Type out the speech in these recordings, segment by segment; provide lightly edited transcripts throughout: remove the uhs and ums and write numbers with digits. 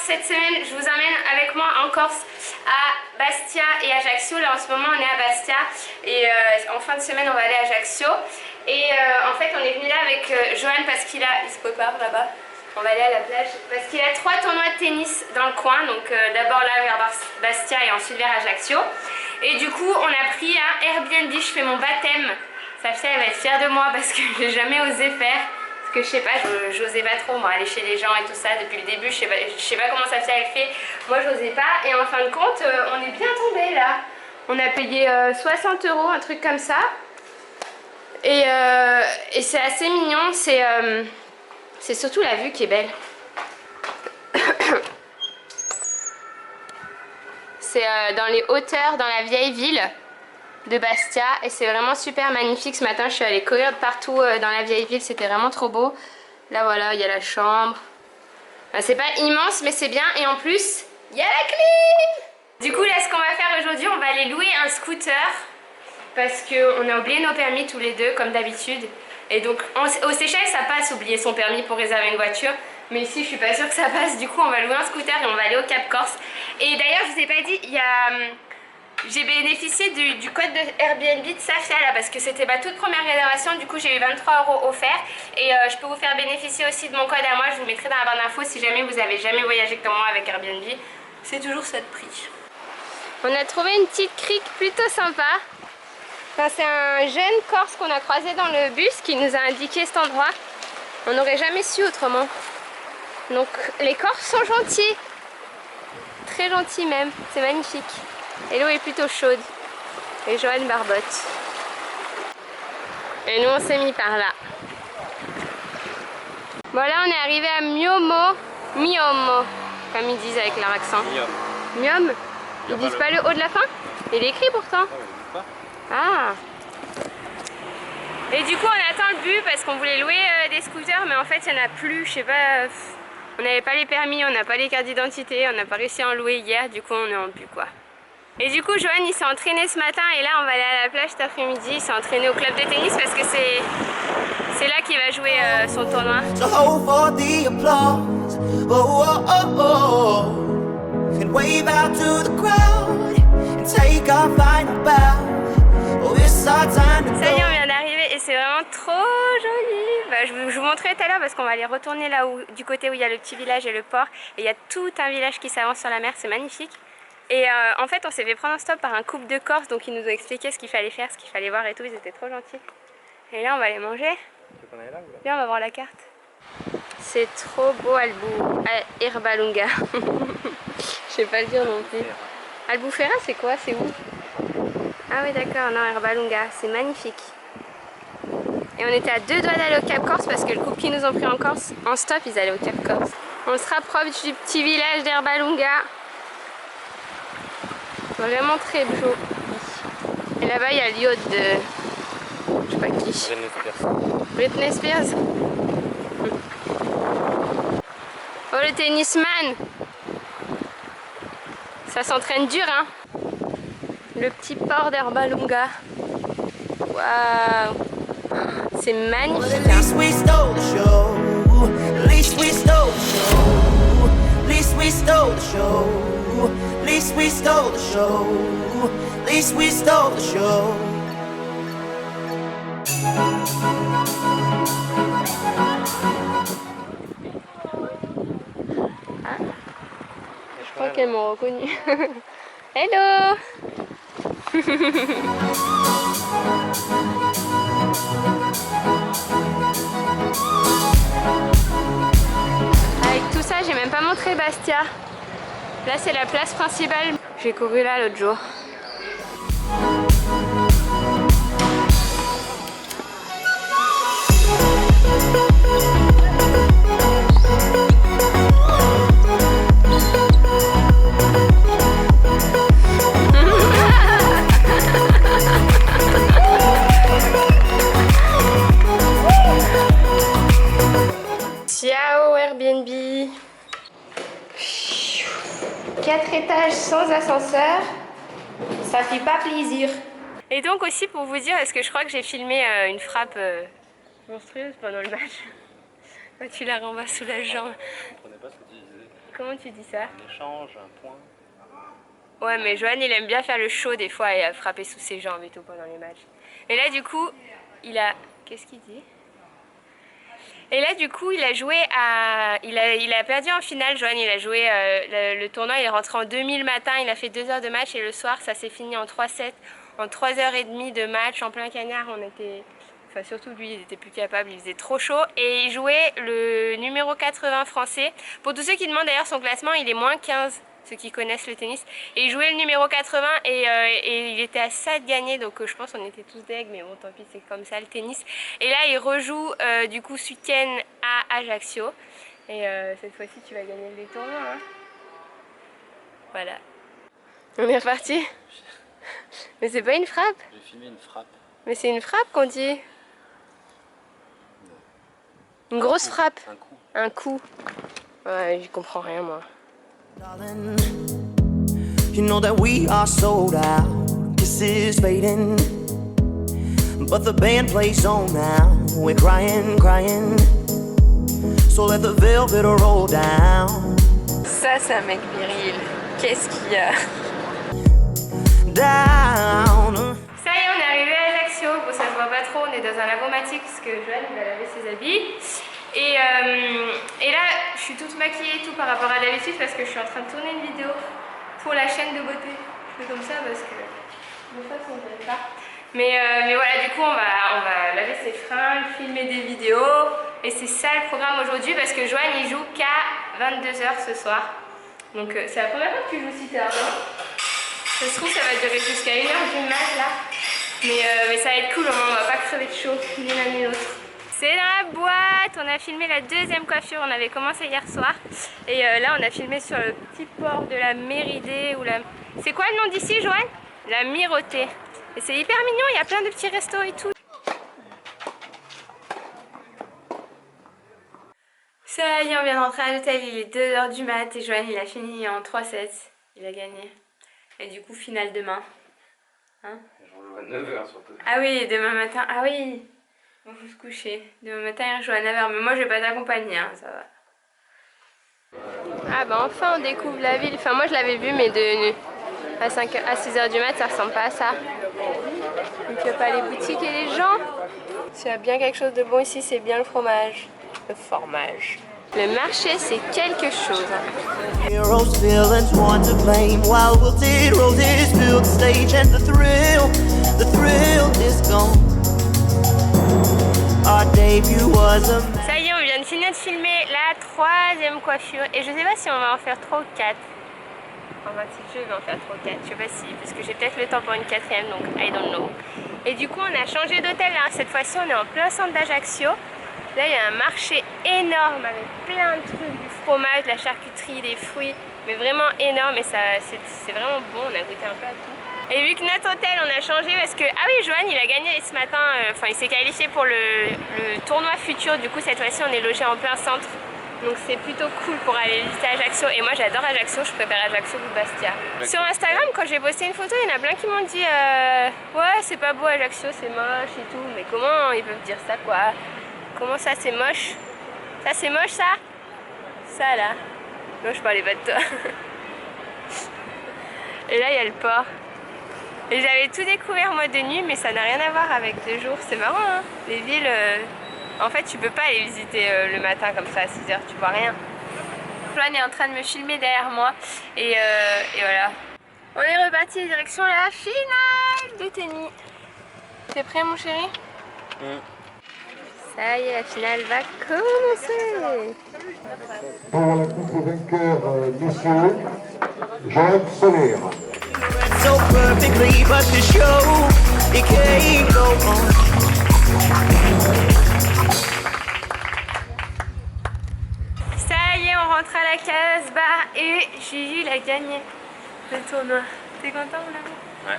cette semaine, je vous emmène avec moi en Corse à Bastia et Ajaccio. Là en ce moment on est à Bastia et en fin de semaine on va aller à Ajaccio. Et en fait on est venu là avec Johan parce qu'il se prépare là-bas. On va aller à la plage parce qu'il a 3 tournois de tennis dans le coin. Donc d'abord là vers Bastia et ensuite vers Ajaccio. Et du coup on a pris un Airbnb, je fais mon baptême. Safia elle va être fière de moi parce que j'ai jamais osé faire. Que je sais pas, j'osais pas trop moi aller chez les gens et tout ça depuis le début, je sais pas comment Safia elle fait, moi j'osais pas et en fin de compte on est bien tombé là. On a payé 60 €, un truc comme ça et c'est assez mignon, c'est surtout la vue qui est belle. C'est dans les hauteurs, dans la vieille ville de Bastia et c'est vraiment super magnifique. Ce matin je suis allée courir de partout dans la vieille ville, c'était vraiment trop beau. Là voilà, il y a la chambre. Enfin, c'est pas immense mais c'est bien et en plus il y a la clim. Du coup là ce qu'on va faire aujourd'hui, on va aller louer un scooter parce qu'on a oublié nos permis tous les deux comme d'habitude. Et donc aux Seychelles ça passe oublier son permis pour réserver une voiture. Mais ici je suis pas sûre que ça passe, du coup on va louer un scooter et on va aller au Cap Corse. Et d'ailleurs je vous ai pas dit, il y a... J'ai bénéficié du code de Airbnb de Safia là parce que c'était ma toute première réservation, du coup j'ai eu 23 € offerts et je peux vous faire bénéficier aussi de mon code à moi, je vous mettrai dans la barre d'infos si jamais vous avez jamais voyagé comme moi avec Airbnb, c'est toujours ça de prix. On a trouvé une petite crique plutôt sympa, enfin, c'est un jeune Corse qu'on a croisé dans le bus qui nous a indiqué cet endroit, on n'aurait jamais su autrement. Donc les Corses sont gentils, très gentils même, c'est magnifique. Et l'eau est plutôt chaude. Et Johan barbote. Et nous on s'est mis par là. Voilà, on est arrivé à Miomo, comme ils disent avec leur accent. Miom. Ils disent pas le haut de la fin? Il est écrit pourtant. Ah. Et du coup on attend le bus parce qu'on voulait louer des scooters mais en fait il n'y en a plus, je sais pas. On n'avait pas les permis, on n'a pas les cartes d'identité, on n'a pas réussi à en louer hier, du coup on est en bus quoi. Et du coup Johan il s'est entraîné ce matin et là on va aller à la plage cet après-midi, il s'est entraîné au club de tennis parce que c'est là qu'il va jouer son tournoi. Ça y est, on vient d'arriver et c'est vraiment trop joli. Bah, je vous montrerai tout à l'heure parce qu'on va aller retourner là où, du côté où il y a le petit village et le port. Et il y a tout un village qui s'avance sur la mer, c'est magnifique. Et en fait on s'est fait prendre un stop par un couple de Corse, donc ils nous ont expliqué ce qu'il fallait faire, ce qu'il fallait voir et tout, ils étaient trop gentils. Et là on va aller manger. Tu veux qu'on aille là ou là? Viens, on va voir la carte. C'est trop beau Herbalunga. Je sais pas le dire non plus. Albufera c'est quoi? C'est où? Ah oui d'accord, non Herbalunga, c'est magnifique. Et on était à 2 doigts d'aller au Cap Corse parce que le couple qui nous ont pris en Corse, en stop ils allaient au Cap Corse. On se rapproche du petit village d'Herbalunga. Vraiment très beau. Et là-bas il y a le yacht de... je sais pas qui. Britney Spears. Oh le tennisman. Ça s'entraîne dur hein. Le petit port d'Herbalunga. Waouh. C'est magnifique hein. At least we stole the show. At least we stole the show. Ah, je crois qu'elles m'ont reconnu. Hello. Avec tout ça, j'ai même pas montré Bastia. Là c'est la place principale. J'ai couru là l'autre jour. Ciao Airbnb. 4 étages sans ascenseur, ça fait pas plaisir. Et donc aussi pour vous dire, est-ce que je crois que j'ai filmé une frappe monstrueuse pendant le match. Quand tu la renvoies sous la jambe. Je comprenais pas ce que tu disais. Comment tu dis ça? Un échange, un point. Ouais, mais Johan, il aime bien faire le show des fois et frapper sous ses jambes et tout pendant les matchs. Et là, du coup, il a... Qu'est-ce qu'il dit? Et là, du coup, il a joué à... Il a perdu en finale, Johan. Il a joué le tournoi, il est rentré en 2000 le matin, il a fait 2 heures de match et le soir, ça s'est fini en 3-7, en 3h30 de match, en plein cagnard. On était... Enfin, surtout lui, il était plus capable, il faisait trop chaud. Et il jouait le numéro 80 français. Pour tous ceux qui demandent d'ailleurs son classement, il est moins 15, ceux qui connaissent le tennis. Et il jouait le numéro 80 et il était à ça de gagner. Donc je pense qu'on était tous deg, mais bon, tant pis, c'est comme ça le tennis. Et là, il rejoue du coup ce week-end à Ajaccio. Et cette fois-ci, tu vas gagner les tournois. Hein. Voilà. On est reparti. Mais c'est pas une frappe. J'ai filmé une frappe. Mais c'est une frappe qu'on dit. Une grosse frappe. Un coup. Un coup. Ouais, j'y comprends rien moi. Darling, you know that we are sold out. This is fading, but the band plays on now. We're crying, crying. So let the velvet roll down. Ça, c'est un mec viril. Qu'est-ce qu'il y a? Down. Ça y est, on est arrivé à Ajaccio. Bon, ça se voit pas trop, on est dans un lavomatique parce que Johan il va laver ses habits. Et là, je suis toute maquillée et tout par rapport à d'habitude parce que je suis en train de tourner une vidéo pour la chaîne de beauté. Je fais comme ça parce que de toute façon, on ne dirait pas. Mais voilà, du coup, on va laver ses fringues, filmer des vidéos. Et c'est ça le programme aujourd'hui parce que Johan il joue qu'à 22h ce soir. Donc c'est la première fois que tu joues si tard, non? Ça se trouve, ça va durer jusqu'à 1h du mat là. Mais ça va être cool, on va pas crever de chaud, ni l'un ni l'autre. C'est dans la boîte, on a filmé la deuxième coiffure, on avait commencé hier soir. Et là on a filmé sur le petit port de la Méridée ou la... C'est quoi le nom d'ici, Johan? La Mirotée. Et c'est hyper mignon, il y a plein de petits restos et tout. Ça y est, on vient de rentrer à l'hôtel, il est 2h du mat et Johan il a fini en 3-7. Il a gagné. Et du coup, finale demain. Hein? J'en joue à 9h surtout. Ah oui, demain matin. Ah oui, il faut se coucher. Demain matin, il joue à 9h. Mais moi, je vais pas t'accompagner, hein, ça va. Ah bah enfin, on découvre la ville. Enfin, moi, je l'avais vu, mais à 6h du mat, ça ressemble pas à ça. Donc, il n'y a pas les boutiques et les gens. S'il y a bien quelque chose de bon ici, c'est bien le fromage. Le fromage. Le marché, c'est quelque chose. Heroes, villains, one to blame. While wilted roses fill the stage, and the thrill is gone. Our debut was a... Ça y est, on vient de finir de filmer la 3e coiffure. Et je sais pas si on va en faire 3 ou 4. Enfin, si je vais en faire 3 ou 4, je sais pas si. Parce que j'ai peut-être le temps pour une 4e, donc I don't know. Et du coup, on a changé d'hôtel. Cette fois-ci, on est en plein centre d'Ajaccio. Là, il y a un marché énorme avec plein de trucs, du fromage, de la charcuterie, des fruits, mais vraiment énorme et c'est vraiment bon, on a goûté un peu à tout. Et vu que notre hôtel, on a changé parce que, ah oui, Johan, il a gagné ce matin, enfin, il s'est qualifié pour le tournoi futur, du coup, cette fois-ci, on est logé en plein centre. Donc c'est plutôt cool pour aller visiter Ajaccio. Et moi, j'adore Ajaccio, je préfère Ajaccio que Bastia. Sur Instagram, quand j'ai posté une photo, il y en a plein qui m'ont dit ouais, c'est pas beau Ajaccio, c'est moche et tout. Mais comment ils peuvent dire ça, quoi? Comment ça c'est moche? Ça c'est moche ça? Ça là? Non, je parlais pas de toi. Et là il y a le port. Et j'avais tout découvert moi de nuit, mais ça n'a rien à voir avec de jour. C'est marrant hein? Les villes, en fait tu peux pas aller visiter le matin comme ça à 6h, tu vois rien. Johan est en train de me filmer derrière moi et voilà. On est reparti direction la finale de tennis. T'es prêt mon chéri? Ça y est, la finale va commencer. Pour la coupe vainqueur, messieurs, Johan Soler. So perfectly, but the show, it can't go on. Ça y est, on rentre à la Casbah et Gigi il a gagné le tournoi. T'es content mon amour? Ouais.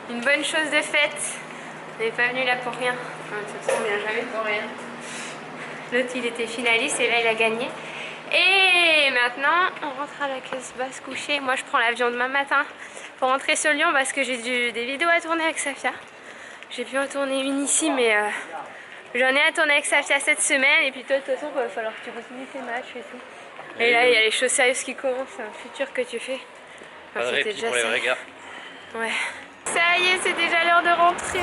Une bonne chose de faite. On n'est pas venu là pour rien. Enfin, de toute façon, on vient jamais pour rien. L'autre, il était finaliste et là, il a gagné. Et maintenant, on rentre à la Casbah se coucher. Moi, je prends l'avion demain matin pour rentrer sur Lyon parce que j'ai des vidéos à tourner avec Safia. J'ai pu en tourner une ici, mais j'en ai à tourner avec Safia cette semaine. Et puis toi, de toute façon, il va falloir que tu continues tes matchs et tout. Et là, il y a les choses sérieuses qui commencent, un futur que tu fais. Enfin, Pas de répit pour les vrais gars. Ouais. Ça y est, c'est déjà l'heure de rentrer.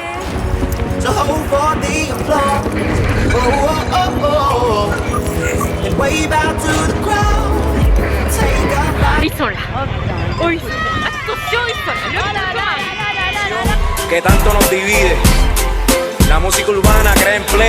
So for the applause, oh, oh, oh, oh, and wave out to the crowd. Take a Ils sont là. Oh, ils sont là. Attention, ils sont là. Que tanto nos divide. La música urbana crea empleo.